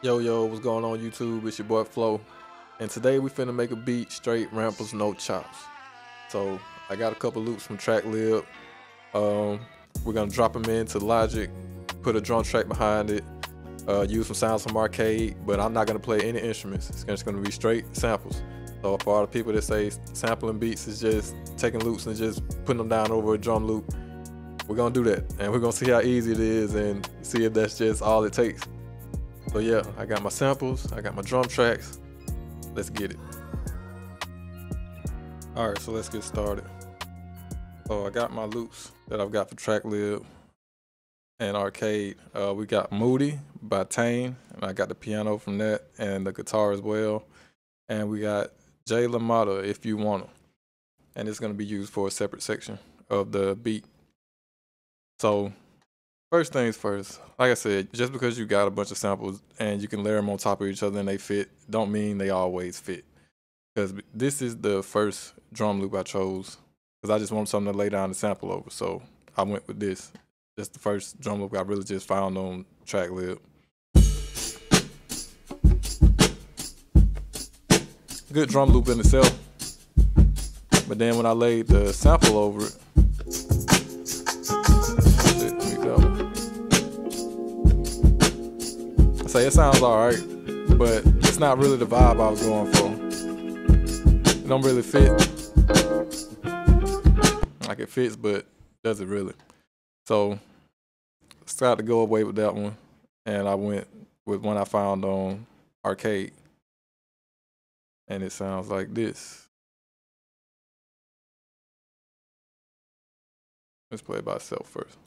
Yo, what's going on YouTube? It's your boy Flo, and today we finna make a beat straight ramples, no chops. So I got a couple loops from Tracklib. We're gonna drop them into Logic, put a drum track behind it, use some sounds from Acade, but I'm not gonna play any instruments. It's just gonna be straight samples. So for all the people that say sampling beats is just taking loops and just putting them down over a drum loop, we're gonna do that, and we're gonna see how easy it is and see if that's just all it takes. So yeah, I got my samples, I got my drum tracks. Let's get it. All right, so let's get started. So I got my loops that I've got for Tracklib and Acade. We got Moody by Tane, and I got the piano from that and the guitar as well. And we got J LaMotta, If You Wanna. And it's gonna be used for a separate section of the beat. So first things first, like I said, just because you got a bunch of samples and you can layer them on top of each other and they fit, don't mean they always fit. Because this is the first drum loop I chose, because I just want something to lay down the sample over. So I went with this. That's the first drum loop I really just found on Tracklib. Good drum loop in itself. But then when I laid the sample over it, say it sounds alright, but it's not really the vibe I was going for. It don't really fit. Like it fits, but does it really? So I decided to go away with that one, and I went with one I found on Acade, and it sounds like this. Let's play it by itself first.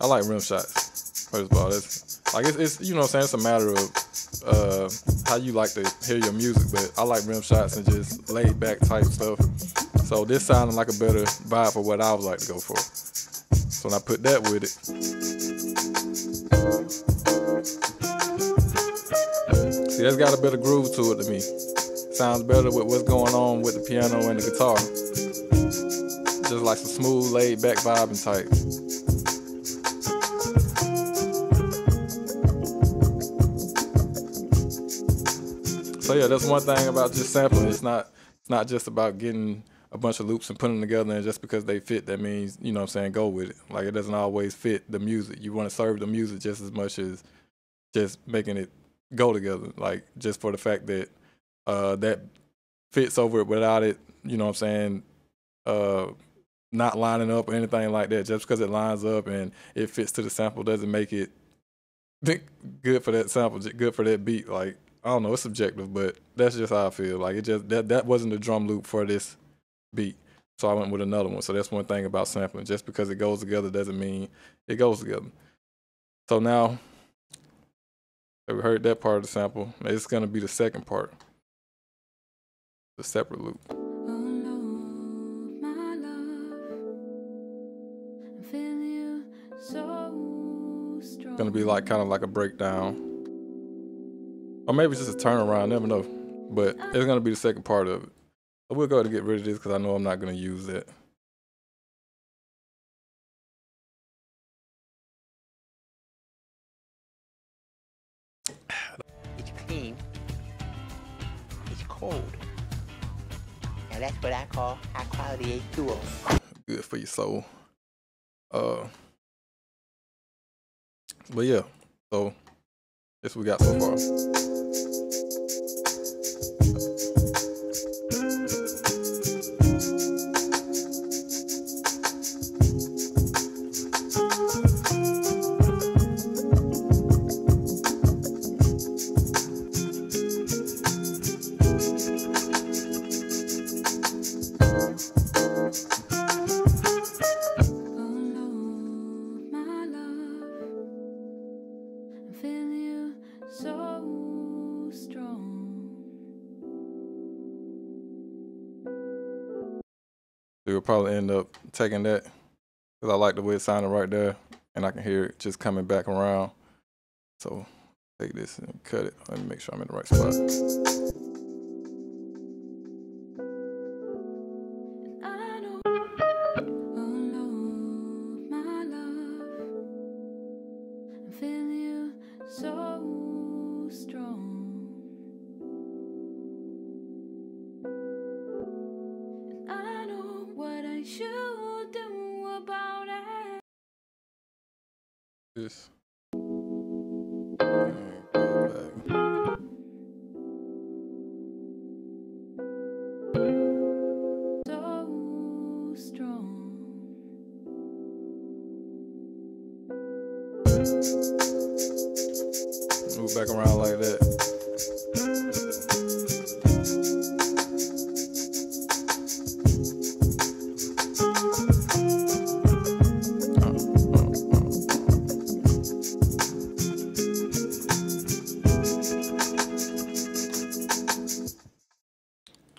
I like rim shots. First of all, it's like it's you know what I'm saying, it's a matter of how you like to hear your music, but I like rim shots and just laid back type stuff. So this sounded like a better vibe for what I would like to go for. So when I put that with it, see, that's got a better groove to it to me. Sounds better with what's going on with the piano and the guitar. Just like some smooth, laid back vibing type. So yeah, that's one thing about just sampling. It's not just about getting a bunch of loops and putting them together, and just because they fit, that means, you know what I'm saying, go with it. Like, it doesn't always fit the music. You want to serve the music just as much as just making it go together. Like, just for the fact that that fits over it without it, you know what I'm saying, not lining up or anything like that. Just because it lines up and it fits to the sample doesn't make it good for that sample, good for that beat. Like, I don't know, it's subjective, but that's just how I feel. Like, it just that wasn't the drum loop for this beat, so I went with another one. So that's one thing about sampling. Just because it goes together doesn't mean it goes together. So now that we heard that part of the sample, it's gonna be the second part, the separate loop. It's gonna be like kind of like a breakdown. Or maybe it's just a turnaround, never know. But it's gonna be the second part of it. So we'll go ahead and get rid of this because I know I'm not gonna use that. It's clean. It's cold. Now that's what I call high quality H2O. Good for your soul. But yeah, so that's what we got so far. We'll probably end up taking that because I like the way it sounded right there, and I can hear it just coming back around. So take this and cut it. Let me make sure I'm in the right spot. this. And go back. So strong. Move back around like that.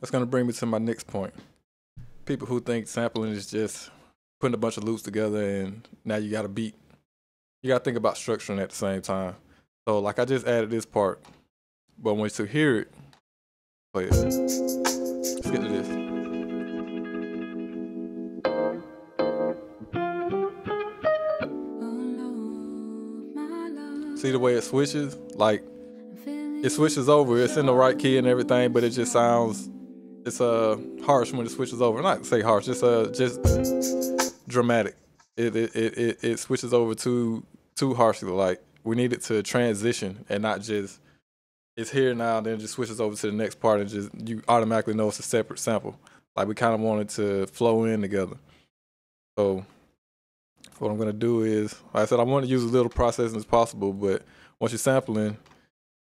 That's gonna bring me to my next point. People who think sampling is just putting a bunch of loops together and now you got a beat. You gotta think about structuring at the same time. So like I just added this part, but once you hear it, play it. Let's get to this. See the way it switches? Like it switches over, it's in the right key and everything, but it just sounds, it's harsh when it switches over. Not say harsh, just dramatic. It switches over too harshly. Like we need it to transition and not just it's here now, then it just switches over to the next part and just you automatically know it's a separate sample. Like we kind of want it to flow in together. So what I'm gonna do is, like I said, I want to use as little processing as possible, but once you're sampling,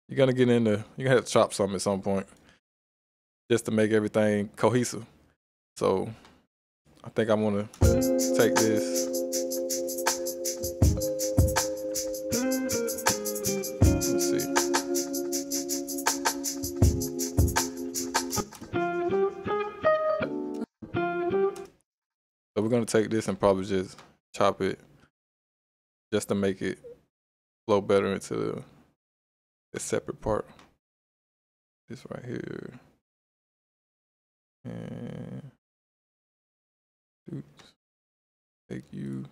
you're gonna get into, you're gonna have to chop something at some point just to make everything cohesive. So I think I want to take this. Let's see. So we're gonna take this and probably just chop it just to make it flow better into the separate part. This right here. And oops, take you.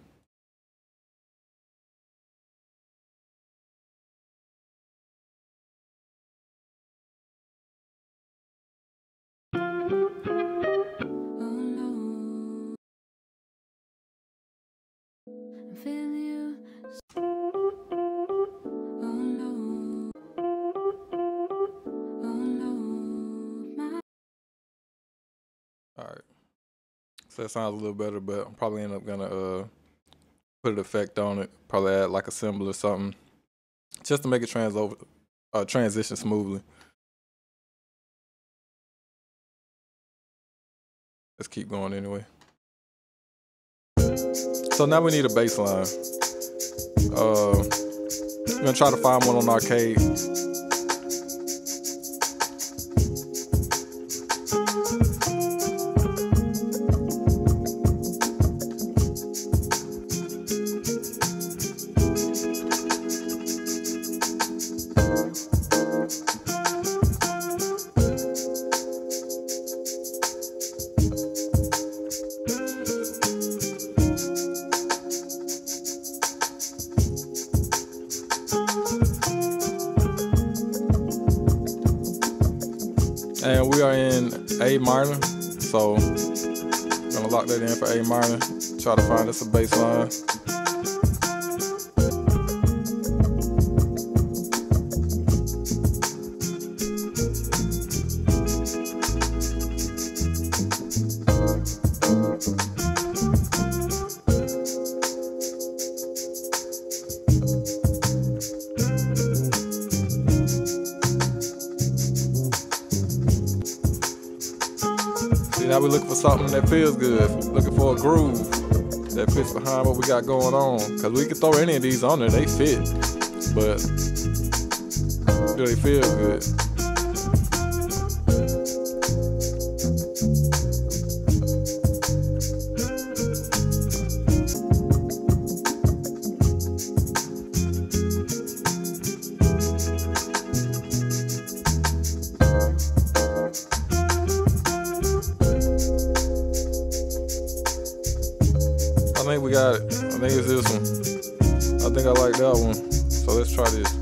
All right, so that sounds a little better, but I'm probably end up gonna put an effect on it. Probably add like a symbol or something, just to make it transition smoothly. Let's keep going anyway. So now we need a bass line. I'm gonna try to find one on Acade. And we are in A minor, so I'm gonna lock that in for A minor. Try to find us a bass line. Now we're looking for something that feels good, looking for a groove that fits behind what we got going on. Cause we can throw any of these on there, they fit, but do they feel good? I think we got it. I think it's this one. I think I like that one. So let's try this.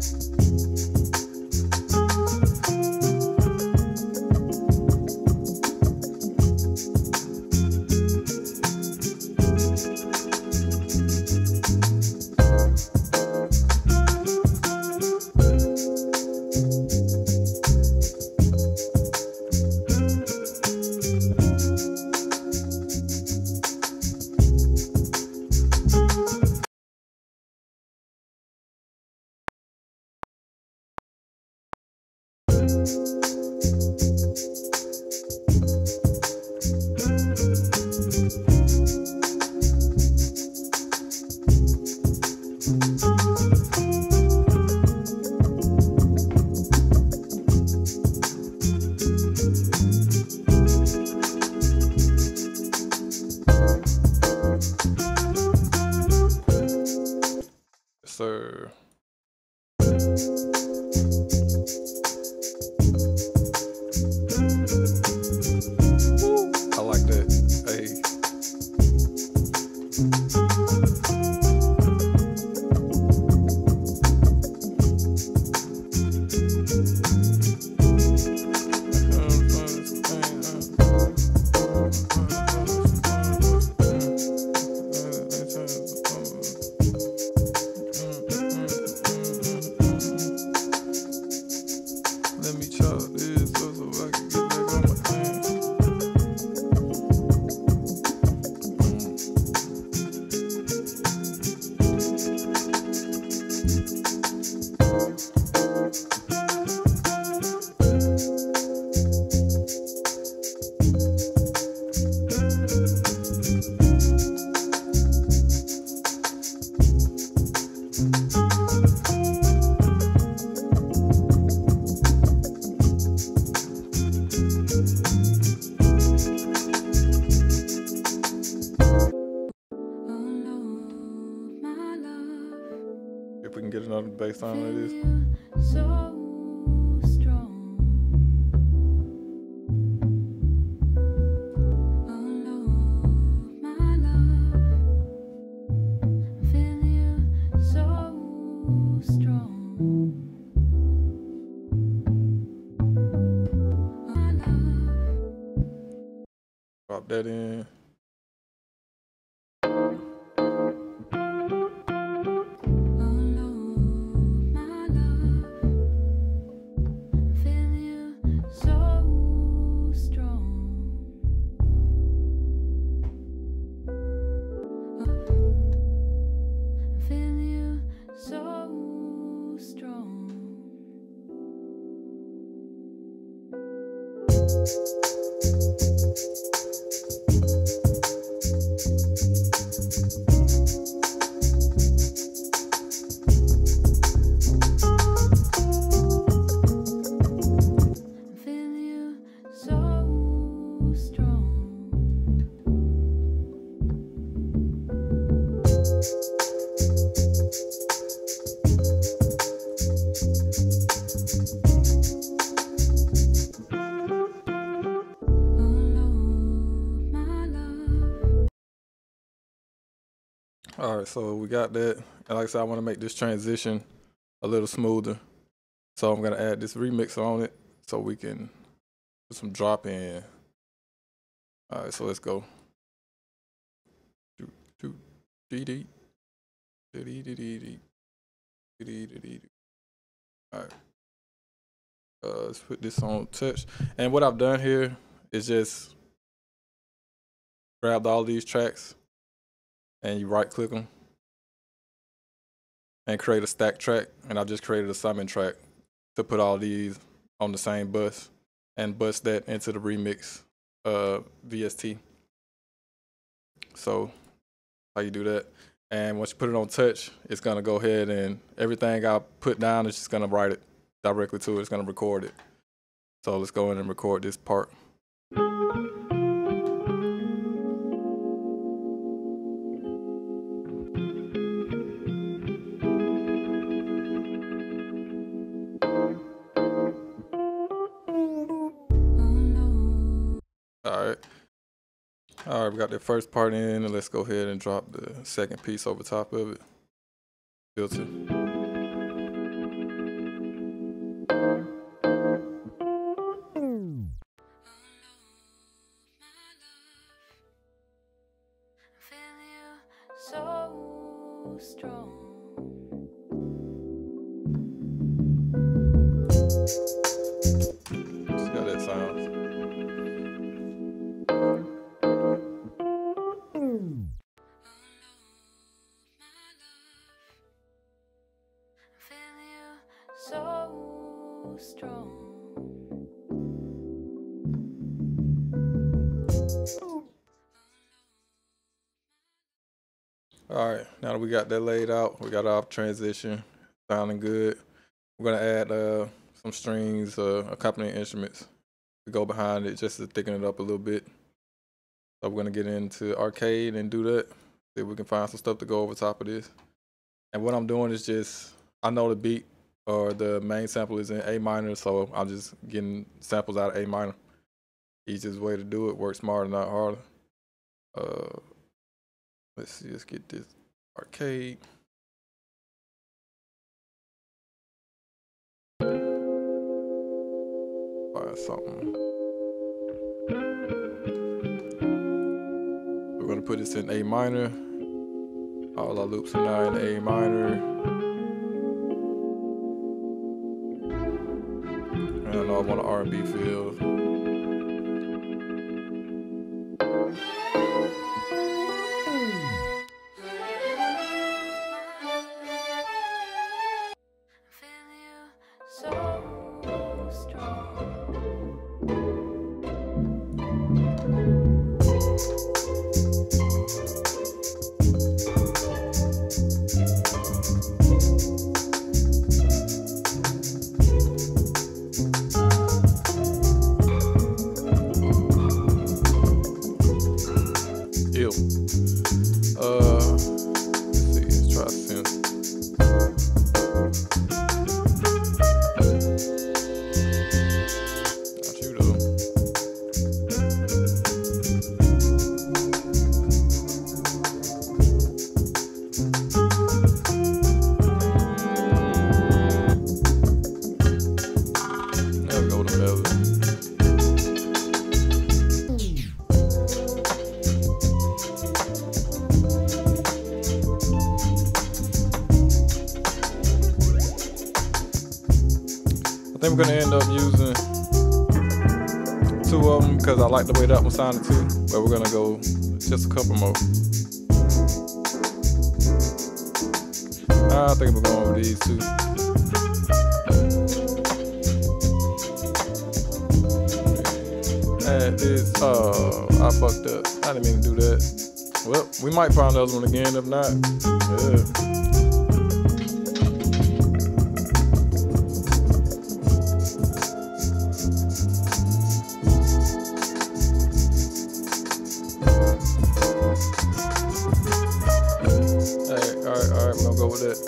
Sir. I like that. Hey. Let me chop this so I can get back on my thing. If we can get another bass line like this. So strong. Oh Lord, my love, I feel you so strong. Oh, my love. Drop that in. All right, so we got that. And like I said, I want to make this transition a little smoother. So I'm gonna add this remix on it so we can put some drop in. All right, so let's go. All right. Let's put this on touch. And what I've done here is just grabbed all these tracks and you right click them and create a stack track. And I've just created a summon track to put all these on the same bus and bust that into the remix VST. So how you do that. And once you put it on touch, it's gonna go ahead and everything I put down is just gonna write it directly to it. It's gonna record it. So let's go in and record this part. All right, we got the first part in, and let's go ahead and drop the second piece over top of it. Filter. So strong. See how that sounds. So strong. All right, now that we got that laid out, we got our transition sounding good. We're gonna add some strings, accompanying instruments to go behind it just to thicken it up a little bit. So we're gonna get into Acade and do that. See if we can find some stuff to go over top of this. And what I'm doing is just, I know the beat or the main sample is in A minor, so I'm just getting samples out of A minor. Easiest way to do it, work smarter, not harder. Let's see, let's get this Acade. Find something. We're gonna put this in A minor. All our loops are now in A minor. And I know I want an R&B feel. Feel you so strong. Ew. Let's see, let's try synth. Not you though. Never go to melody. I think we're gonna end up using two of them because I like the way that one sounded too. But we're gonna go just a couple more. I think we're going with these two. Add this. Oh, I fucked up. I didn't mean to do that. Well, we might find the other one again. If not, yeah. Alright, we're gonna go with that.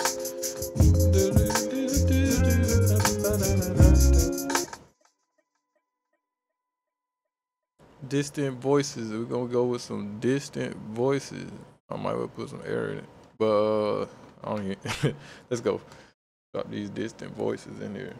Distant voices. We're gonna go with some distant voices. I might well put some air in it. But I don't even let's go. Got these distant voices in here.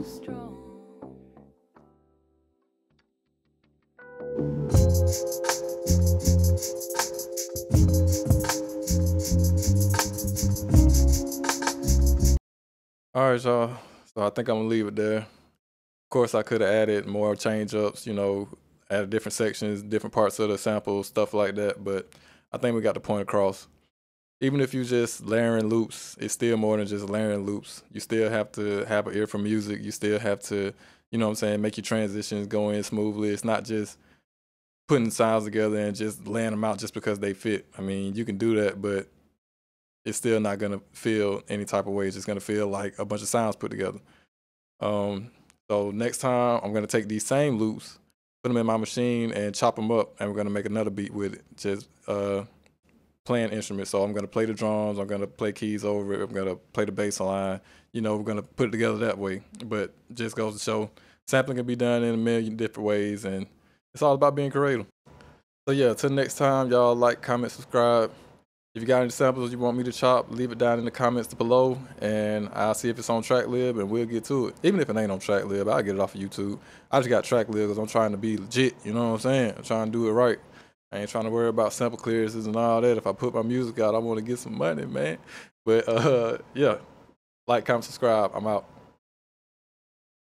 strong. All right, y'all. So I think I'm gonna leave it there. Of course, I could have added more change ups, added different sections, different parts of the sample, stuff like that. But I think we got the point across. Even if you just layering loops, it's still more than just layering loops. You still have to have an ear for music. You still have to, make your transitions go in smoothly. It's not just putting sounds together and just laying them out just because they fit. I mean, you can do that, but it's still not gonna feel any type of way. It's just gonna feel like a bunch of sounds put together. So next time I'm gonna take these same loops, put them in my machine and chop them up, and we're gonna make another beat with it. Just playing instruments. So I'm gonna play the drums, I'm gonna play keys over it, I'm gonna play the bass line. We're gonna put it together that way. But just goes to show sampling can be done in a million different ways, and it's all about being creative. So yeah, till next time, y'all like, comment, subscribe. If you got any samples you want me to chop, leave it down in the comments below, and I'll see if it's on Tracklib, and we'll get to it. Even if it ain't on Tracklib, I'll get it off of YouTube. I just got Tracklib because I'm trying to be legit, you know what I'm saying? I'm trying to do it right. I ain't trying to worry about sample clearances and all that. If I put my music out, I want to get some money, man. But yeah, like, comment, subscribe. I'm out.